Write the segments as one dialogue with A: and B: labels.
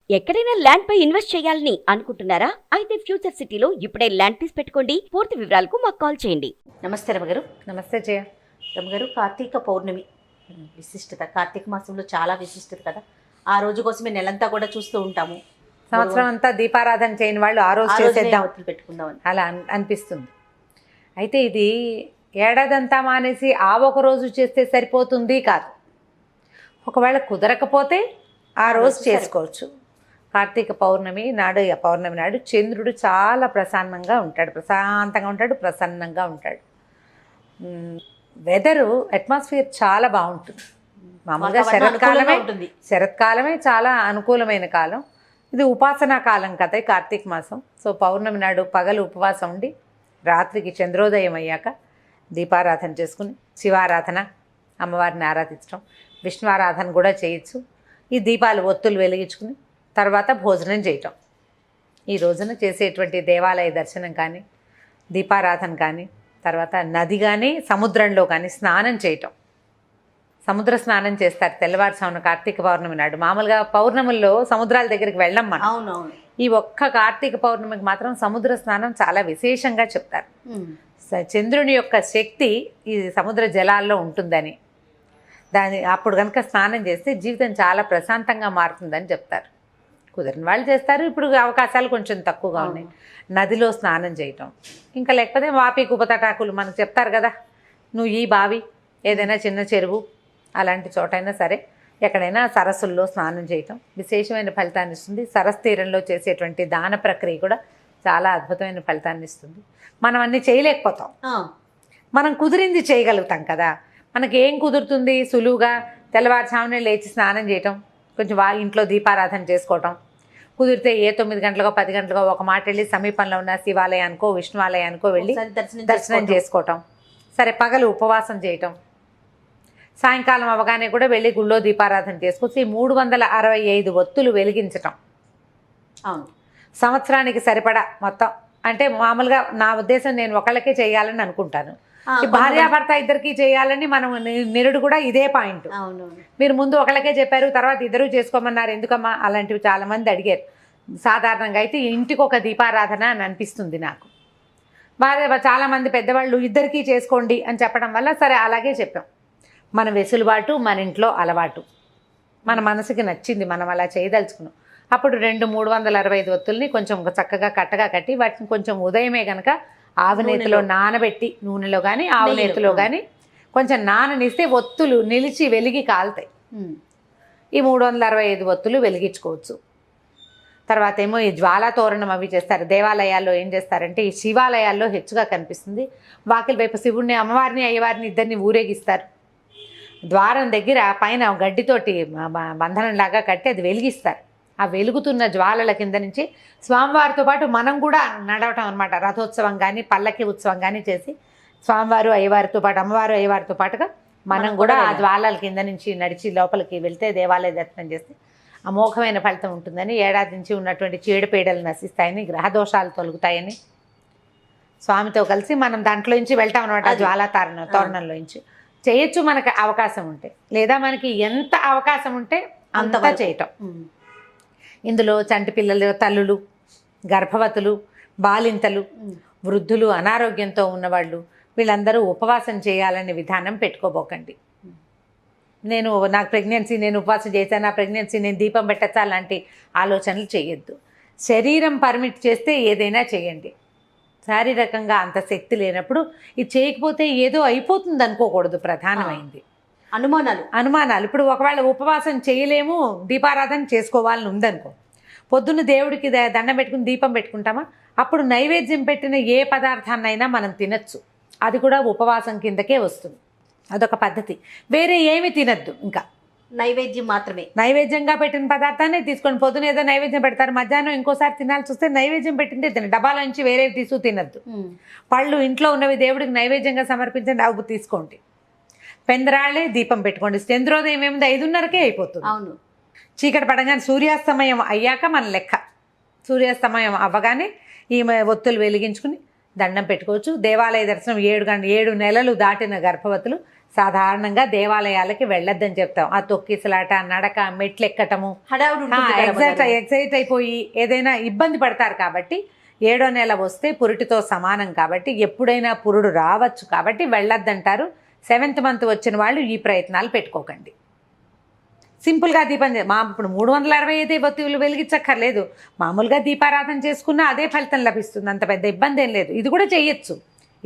A: ఎక్కడైనా ల్యాండ్ పై ఇన్వెస్ట్ చేయాలని అనుకుంటున్నారా? అయితే ఫ్యూచర్ సిటీలో ఇప్పుడే ల్యాండ్ తీసి పెట్టుకోండి. పూర్తి వివరాలకు మాకు కాల్ చేయండి. నమస్తే రమగారు.
B: నమస్తే జయ.
A: రమగారు, కార్తీక పౌర్ణమి విశిష్టత, కార్తీక మాసంలో చాలా విశిష్టత కదా. ఆ రోజు కోసమే నెలంతా కూడా చూస్తూ ఉంటాము.
B: సంవత్సరం అంతా దీపారాధన చేయని వాళ్ళు ఆ రోజు చేసేద్దాం
A: పెట్టుకుందామని
B: అలా అనిపిస్తుంది. అయితే ఇది ఏడాదంతా మానేసి ఆ ఒక రోజు చేస్తే సరిపోతుంది కాదు. ఒకవేళ కుదరకపోతే ఆ రోజు చేసుకోవచ్చు. కార్తీక పౌర్ణమి నాడు చంద్రుడు చాలా ప్రశాంతంగా ఉంటాడు, ప్రసన్నంగా ఉంటాడు. వెదరు అట్మాస్ఫియర్ చాలా బాగుంటుంది. మామూలుగా శరత్కాలమే చాలా అనుకూలమైన కాలం. ఇది ఉపాసనా కాలం కదా కార్తీక మాసం. సో పౌర్ణమి నాడు పగలు ఉపవాసం ఉండి రాత్రికి చంద్రోదయం అయ్యాక దీపారాధన చేసుకుని శివారాధన, అమ్మవారిని ఆరాధించడం, విష్ణు ఆరాధన కూడా చేయొచ్చు. ఈ దీపాలు ఒత్తులు వెలిగించుకుని తర్వాత భోజనం చేయటం. ఈ రోజున చేసేటువంటి దేవాలయ దర్శనం కానీ, దీపారాధన కానీ, తర్వాత నది కానీ సముద్రంలో కానీ స్నానం చేయటం. సముద్ర స్నానం చేస్తారు తెల్లవారుజామున కార్తీక పౌర్ణమి నాడు. మామూలుగా పౌర్ణముల్లో సముద్రాల దగ్గరికి వెళ్ళం మనం.
A: అవునవును.
B: ఈ ఒక్క కార్తీక పౌర్ణమికి మాత్రం సముద్ర స్నానం చాలా విశేషంగా చెప్తారు. చంద్రుని యొక్క శక్తి ఈ సముద్ర జలాల్లో ఉంటుందని, అప్పుడు కనుక స్నానం చేస్తే జీవితం చాలా ప్రశాంతంగా మారుతుందని చెప్తారు. కుదిరిన వాళ్ళు చేస్తారు. ఇప్పుడు అవకాశాలు కొంచెం తక్కువగా ఉన్నాయి. నదిలో స్నానం చేయటం, ఇంకా లేకపోతే వాపి కుపతటాకులు మనకు చెప్తారు కదా, నువ్వు ఈ బావి ఏదైనా చిన్న చెరువు అలాంటి చోటైనా సరే ఎక్కడైనా సరస్సుల్లో స్నానం చేయటం విశేషమైన ఫలితాన్ని ఇస్తుంది. సరస్సు తీరంలో చేసేటువంటి దాన ప్రక్రియ కూడా చాలా అద్భుతమైన ఫలితాన్ని ఇస్తుంది. మనం అన్నీ చేయలేకపోతాం, మనం కుదిరింది చేయగలుగుతాం కదా. మనకి ఏం కుదురుతుంది? సులువుగా తెల్లవారుజామునే లేచి స్నానం చేయటం, కొంచెం ఇంట్లో దీపారాధన చేసుకోవటం. కుదిరితే ఏ 9 గంటలకో 10 గంటలకో ఒక మాట వెళ్ళి సమీపంలో ఉన్న శివాలయానికో విష్ణువాలయానికో వెళ్ళి దర్శనం చేసుకోవటం. సరే పగలు ఉపవాసం చేయటం, సాయంకాలం అవగానే కూడా వెళ్ళి గుళ్ళో దీపారాధన చేసుకొచ్చి 365 ఒత్తులు వెలిగించటం.
A: అవును,
B: సంవత్సరానికి సరిపడా మొత్తం. అంటే మామూలుగా నా ఉద్దేశం నేను ఒకళ్ళకే చేయాలని అనుకుంటాను. భార్యాభర్త ఇద్దరికి చేయాలని మనం నిరుడు కూడా ఇదే పాయింట్. మీరు ముందు ఒకళ్ళకే చెప్పారు, తర్వాత ఇద్దరు చేసుకోమన్నారు, ఎందుకమ్మా? అలాంటివి చాలా మంది అడిగారు. సాధారణంగా అయితే ఇంటికి ఒక దీపారాధన అని అనిపిస్తుంది నాకు. చాలామంది పెద్దవాళ్ళు ఇద్దరికీ చేసుకోండి అని చెప్పడం వల్ల సరే అలాగే చెప్పాం. మన వెసులుబాటు, మన ఇంట్లో అలవాటు, మన మనసుకి నచ్చింది, మనం అలా చేయదలుచుకున్నాం. అప్పుడు 365 ఒత్తుల్ని కొంచెం చక్కగా కట్టగా కట్టి వాటిని కొంచెం ఉదయమే కనుక ఆవునేతిలో నానబెట్టి, నూనెలో కానీ ఆవునేతిలో కానీ కొంచెం నాననిస్తే ఒత్తులు నిలిచి వెలిగి కాలుతాయి. ఈ 365 ఒత్తులు వెలిగించుకోవచ్చు. తర్వాత ఏమో ఈ జ్వాలా తోరణం అవి చేస్తారు. దేవాలయాల్లో ఏం చేస్తారంటే, ఈ శివాలయాల్లో హెచ్చుగా కనిపిస్తుంది, వాకిలి వైపు శివుడిని, అమ్మవారిని, అయ్యవారిని ఇద్దరిని ఊరేగిస్తారు. ద్వారం దగ్గర పైన గడ్డితోటి బంధనంలాగా కట్టి అది వెలిగిస్తారు. ఆ వెలుగుతున్న జ్వాలల కింద నుంచి స్వామివారితో పాటు మనం కూడా నడవటం అనమాట. రథోత్సవం కానీ పల్లకి ఉత్సవం కానీ చేసి స్వామివారు అయ్యవారితో పాటు, అమ్మవారు అయ్యవారితో పాటుగా మనం కూడా ఆ జ్వాలల కింద నుంచి నడిచి లోపలికి వెళ్తే దేవాలయ దర్శనం చేస్తే అమోఘమైన ఫలితం ఉంటుందని, ఏడాది నుంచి ఉన్నటువంటి చీడపీడలు నశిస్తాయని, గ్రహదోషాలు తొలుగుతాయని స్వామితో కలిసి మనం దాంట్లో నుంచి వెళ్తాం అనమాట. ఆ జ్వాలా తోరణంలో నుంచి చేయొచ్చు మనకు అవకాశం ఉంటే, లేదా మనకి ఎంత అవకాశం ఉంటే అంతగా చేయటం. ఇందులో చంటి పిల్లలు, తల్లులు, గర్భవతులు, బాలింతలు, వృద్ధులు, అనారోగ్యంతో ఉన్నవాళ్ళు వీళ్ళందరూ ఉపవాసం చేయాలనే విధానం పెట్టుకోబోకండి. నాకు ప్రెగ్నెన్సీ, నేను ఉపవాసం చేశాను, నా ప్రెగ్నెన్సీ నేను దీపం పెట్టచ్చా, అలాంటి ఆలోచనలు చేయొద్దు. శరీరం పర్మిట్ చేస్తే ఏదైనా చేయండి. శారీరకంగా అంత శక్తి లేనప్పుడు ఇది చేయకపోతే ఏదో అయిపోతుంది అనుకోకూడదు. ప్రధానమైంది అనుమానాలు. ఇప్పుడు ఒకవేళ ఉపవాసం చేయలేము, దీపారాధన చేసుకోవాలని ఉందనుకో, పొద్దున్న దేవుడికి దండం పెట్టుకుని దీపం పెట్టుకుంటామా, అప్పుడు నైవేద్యం పెట్టిన ఏ పదార్థాన్నైనా మనం తినచ్చు. అది కూడా ఉపవాసం కిందకే వస్తుంది. అదొక పద్ధతి. వేరే ఏమి తినద్దు, ఇంకా
A: నైవేద్యం మాత్రమే.
B: నైవేద్యంగా పెట్టిన పదార్థాన్ని తీసుకొని పొద్దున ఏదో నైవేద్యం పెడతారు, మధ్యాహ్నం ఇంకోసారి తినాల్సి వస్తే నైవేద్యం పెట్టింటే డబ్బాల నుంచి వేరే తీసుకు తినద్దు. పళ్ళు ఇంట్లో ఉన్నవి దేవుడికి నైవేద్యంగా సమర్పించండి, అవి తీసుకోండి. పెందరాళ్ళే దీపం పెట్టుకోండి. చంద్రోదయం ఏముంది, 5:30కే అయిపోతుంది.
A: అవును,
B: చీకటి పడగానే సూర్యాస్తమయం అయ్యాక మన లెక్క. సూర్యాస్తమయం అవ్వగానే ఈ ఒత్తులు వెలిగించుకుని దండం పెట్టుకోవచ్చు. దేవాలయ దర్శనం 7 నెలలు దాటిన గర్భవతులు సాధారణంగా దేవాలయాలకి వెళ్ళొద్దని చెప్తాం. ఆ తొక్కిసలాట, నడక, మెట్లు ఎక్కటము, ఎగ్జైట్ అయిపోయి ఏదైనా ఇబ్బంది పడతారు. కాబట్టి 7వ నెల వస్తే పురుటితో సమానం కాబట్టి ఎప్పుడైనా పురుడు రావచ్చు కాబట్టి వెళ్ళొద్దంటారు. 7th మంత్ వచ్చిన వాళ్ళు ఈ ప్రయత్నాలు పెట్టుకోకండి. సింపుల్గా దీపం ఇప్పుడు 365 ఒత్తులు వెలిగించక్కర్లేదు. మామూలుగా దీపారాధన చేసుకున్నా అదే ఫలితం లభిస్తుంది. అంత పెద్ద ఇబ్బంది ఏం లేదు. ఇది కూడా చేయొచ్చు.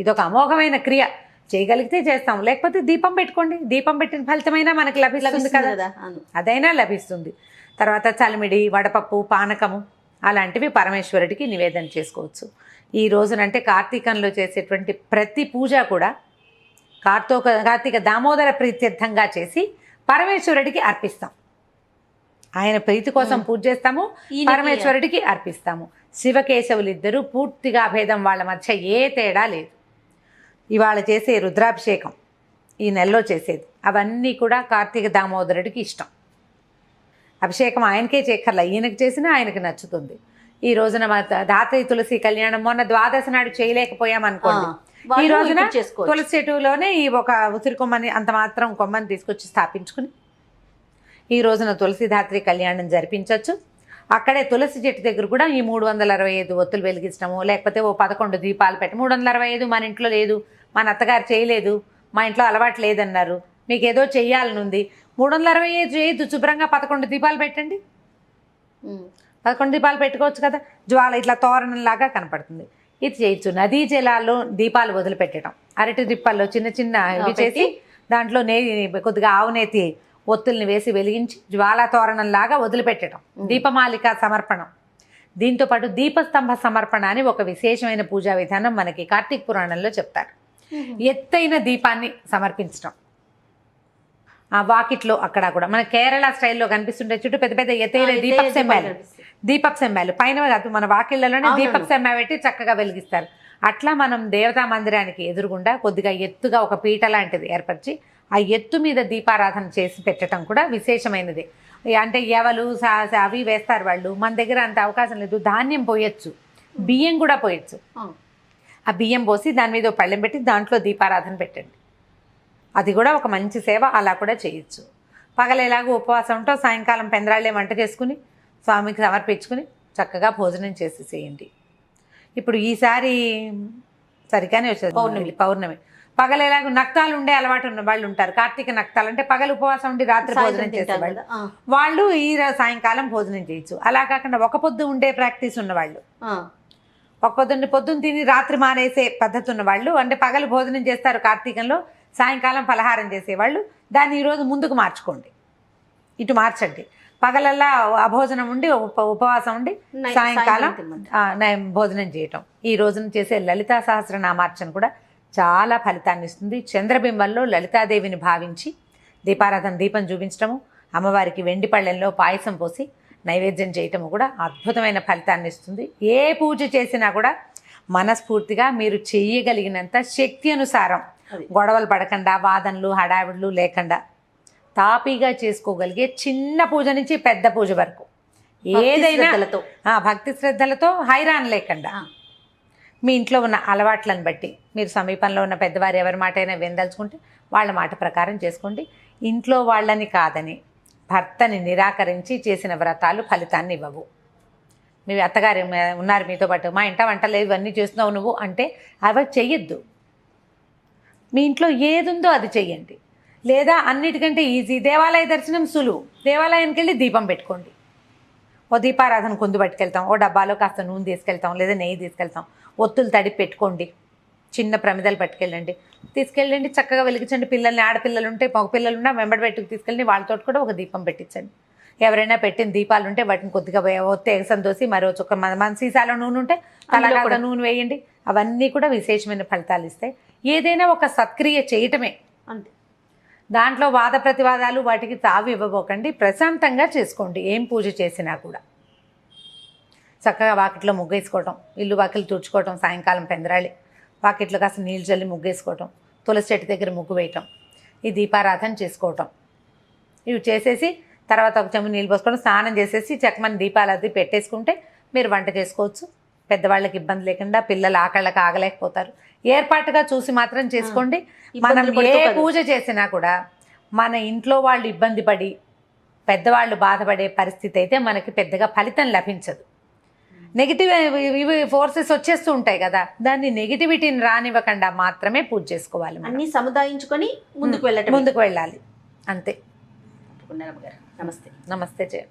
B: ఇది ఒక అమోఘమైన క్రియ. చేయగలిగితే చేస్తాం, లేకపోతే దీపం పెట్టుకోండి. దీపం పెట్టిన ఫలితమైనా మనకి లభిస్తుంది కదా, అదైనా లభిస్తుంది. తర్వాత చలిమిడి, వడపప్పు, పానకము అలాంటివి పరమేశ్వరుడికి నివేదన చేసుకోవచ్చు. ఈ రోజునంటే కార్తీకంలో చేసేటువంటి ప్రతి పూజ కూడా కార్తీక దామోదర ప్రీత్యర్థంగా చేసి పరమేశ్వరుడికి అర్పిస్తాం. ఆయన ప్రీతి కోసం పూజ చేస్తాము, పరమేశ్వరుడికి అర్పిస్తాము. శివకేశవులు ఇద్దరు పూర్తిగా అభేదం, వాళ్ళ మధ్య ఏ తేడా లేదు. ఇవాళ చేసే రుద్రాభిషేకం, ఈ నెలలో చేసేది, అవన్నీ కూడా కార్తీక దామోదరుడికి ఇష్టం. అభిషేకం ఆయనకే చేయక్కర్లా, ఈయనకి చేసినా ఆయనకి నచ్చుతుంది. ఈ రోజున ధాత్రి తులసి కళ్యాణం మొన్న ద్వాదశి నాడు చేయలేకపోయామనుకోండి, ఈ రోజున తులసి చెట్టులోనే ఈ ఒక ఉసిరి కొమ్మని అంత మాత్రం కొమ్మని తీసుకొచ్చి స్థాపించుకుని ఈ రోజున తులసి ధాత్రి కళ్యాణం జరిపించవచ్చు. అక్కడే తులసి చెట్టు దగ్గర కూడా ఈ 365 ఒత్తులు వెలిగించడము, లేకపోతే ఓ 11 దీపాలు పెట్టి 365 మన ఇంట్లో లేదు, మన అత్తగారు చేయలేదు, మా ఇంట్లో అలవాటు లేదన్నారు, మీకు ఏదో చెయ్యాలని ఉంది, 365 చేయొద్దు, శుభ్రంగా 11 దీపాలు పెట్టండి. 11 దీపాలు పెట్టుకోవచ్చు కదా, జ్వాల ఇట్లా తోరణంలాగా కనపడుతుంది. ఇది చేయొచ్చు. నదీ జలాల్లో దీపాలు వదిలిపెట్టడం, అరటి దిప్పల్లో చిన్న చిన్న ఇవి చేసి దాంట్లో కొద్దిగా ఆవునేతి ఒత్తుల్ని వేసి వెలిగించి జ్వాలా తోరణంలాగా వదిలిపెట్టడం, దీపమాలిక సమర్పణం. దీంతోపాటు దీపస్తంభ సమర్పణ అని ఒక విశేషమైన పూజా విధానం మనకి కార్తీక పురాణంలో చెప్తారు. ఎత్తైన దీపాన్ని సమర్పించడం, ఆ వాకిట్లో అక్కడ కూడా మన కేరళ స్టైల్లో కనిపిస్తుంటే చుట్టూ పెద్ద పెద్ద ఎత్తైన దీపప్ సెమ్మాలు పైన కాదు, మన వాకిళ్లలోనే దీపప్ సెమ్మ పెట్టి చక్కగా వెలిగిస్తారు. అట్లా మనం దేవతా మందిరానికి ఎదురుగుండా కొద్దిగా ఎత్తుగా ఒక పీట లాంటిది ఏర్పరిచి ఆ ఎత్తు మీద దీపారాధన చేసి పెట్టడం కూడా విశేషమైనది. అంటే ఎవలు అవి వేస్తారు వాళ్ళు, మన దగ్గర అంత అవకాశం లేదు. ధాన్యం పోయొచ్చు, బియ్యం కూడా పోయొచ్చు. ఆ బియ్యం పోసి దాని మీద పళ్ళెం పెట్టి దాంట్లో దీపారాధన పెట్టండి. అది కూడా ఒక మంచి సేవ, అలా కూడా చేయొచ్చు. పగలేలాగా ఉపవాసం ఉంటో సాయంకాలం పెందరాళ్ళే వంట చేసుకుని స్వామికి సమర్పించుకుని చక్కగా భోజనం చేసేసేయండి. ఇప్పుడు ఈసారి సరిగానే వచ్చేది పౌర్ణమి. పగలేలాగా నక్తాలు ఉండే అలవాటు ఉన్న వాళ్ళు ఉంటారు. కార్తీక నక్తాలు అంటే పగలు ఉపవాసం ఉండి రాత్రి భోజనం చేసేవాళ్ళు, వాళ్ళు ఈ సాయంకాలం భోజనం చేయొచ్చు. అలా కాకుండా ఒక పొద్దు ఉండే ప్రాక్టీస్ ఉన్నవాళ్ళు, ఒక పొద్దున్న తిని రాత్రి మానేసే పద్ధతి ఉన్నవాళ్ళు, అంటే పగలు భోజనం చేస్తారు కార్తీకంలో, సాయంకాలం పలహారం చేసేవాళ్ళు, దాన్ని ఈరోజు ముందుకు మార్చుకోండి, ఇటు మార్చండి. పగలల్లా అభోజనం ఉండి ఉపవాసం ఉండి సాయంకాలం భోజనం చేయటం. ఈ రోజున చేసే లలితా సహస్రనామార్చన కూడా చాలా ఫలితాన్ని ఇస్తుంది. చంద్రబింబంలో లలితాదేవిని భావించి దీపారాధన దీపం చూపించడము, అమ్మవారికి వెండి పళ్ళెంలో పాయసం పోసి నైవేద్యం చేయటము కూడా అద్భుతమైన ఫలితాన్ని ఇస్తుంది. ఏ పూజ చేసినా కూడా మనస్ఫూర్తిగా మీరు చేయగలిగినంత శక్తి అనుసారం, గొడవలు పడకుండా, వాదనలు హడావిడులు లేకుండా తాపీగా చేసుకోగలిగే చిన్న పూజ నుంచి పెద్ద పూజ వరకు ఏదైనా భక్తి శ్రద్ధలతో హైరాన్ లేకుండా మీ ఇంట్లో ఉన్న అలవాట్లను బట్టి మీరు సమీపంలో ఉన్న పెద్దవారు ఎవరి మాట అయినా వినదలుచుకుంటే వాళ్ళ మాట ప్రకారం చేసుకోండి. ఇంట్లో వాళ్ళని కాదని భర్తని నిరాకరించి చేసిన వ్రతాలు ఫలితాన్ని ఇవ్వవు. మీ అత్తగారు ఉన్నారు మీతో పాటు, మా ఇంట వంట లేదు ఇవన్నీ చేస్తున్నావు నువ్వు అంటే అవి చెయ్యొద్దు. మీ ఇంట్లో ఏది ఉందో అది చెయ్యండి. లేదా అన్నిటికంటే ఈజీ, దేవాలయ దర్శనం సులువు, దేవాలయానికి వెళ్ళి దీపం పెట్టుకోండి. ఓ దీపారాధన కుందు పట్టుకెళ్తాం, ఓ డబ్బాలో కాస్త నూనె తీసుకెళ్తాం, లేదా నెయ్యి తీసుకెళ్తాం, ఒత్తులు తడిపి పెట్టుకోండి, చిన్న ప్రమిదలు పట్టుకెళ్ళండి, తీసుకెళ్ళండి, చక్కగా వెలిగించండి. పిల్లల్ని, ఆడపిల్లలు ఉంటే మగ పిల్లలున్నా వెంబడి పెట్టుకు తీసుకెళ్ళి వాళ్ళతో కూడా ఒక దీపం పెట్టించండి. ఎవరైనా పెట్టిన దీపాలు ఉంటే వాటిని కొద్దిగా ఒత్తి ఎగసం దోసి మరో చుక్క మన సీసాలో నూనె ఉంటే తలగా కూడా నూనె వేయండి. అవన్నీ కూడా విశేషమైన ఫలితాలు ఇస్తాయి. ఏదైనా ఒక సత్క్రియ చేయటమే అంతే. దాంట్లో వాద ప్రతివాదాలు వాటికి తావి ఇవ్వబోకండి. ప్రశాంతంగా చేసుకోండి. ఏం పూజ చేసినా కూడా చక్కగా వాకిట్లో ముగ్గేసుకోవటం, ఇల్లు వాకిలు తుడుచుకోవటం, సాయంకాలం పెందరాళి వాకిట్లో కాస్త నీళ్ళు చల్లి ముగ్గేసుకోవటం, తులసి చెట్టు దగ్గర ముగ్గు వేయటం, ఈ దీపారాధన చేసుకోవటం, ఇవి చేసేసి తర్వాత ఒక చెంబు నీళ్ళు పోసుకోవడం, స్నానం చేసేసి చక్కమని దీపాలు అది పెట్టేసుకుంటే మీరు వంట చేసుకోవచ్చు. పెద్దవాళ్ళకి ఇబ్బంది లేకుండా పిల్లలు ఆకళ్ళకి ఆగలేకపోతారు. ఏర్పాటుగా చూసి మాత్రం చేసుకోండి. మనం ఏ పూజ చేసినా కూడా మన ఇంట్లో వాళ్ళు ఇబ్బంది పడి పెద్దవాళ్ళు బాధపడే పరిస్థితి అయితే మనకి పెద్దగా ఫలితం లభించదు. నెగిటివ్ ఇవి ఫోర్సెస్ వచ్చేస్తూ ఉంటాయి కదా, దాన్ని నెగిటివిటీని రానివ్వకుండా మాత్రమే పూజ చేసుకోవాలి.
C: అన్ని సముదాయించుకొని ముందుకు
B: ముందుకు వెళ్ళాలి అంతే.
C: నమస్తే.
B: నమస్తే జయ.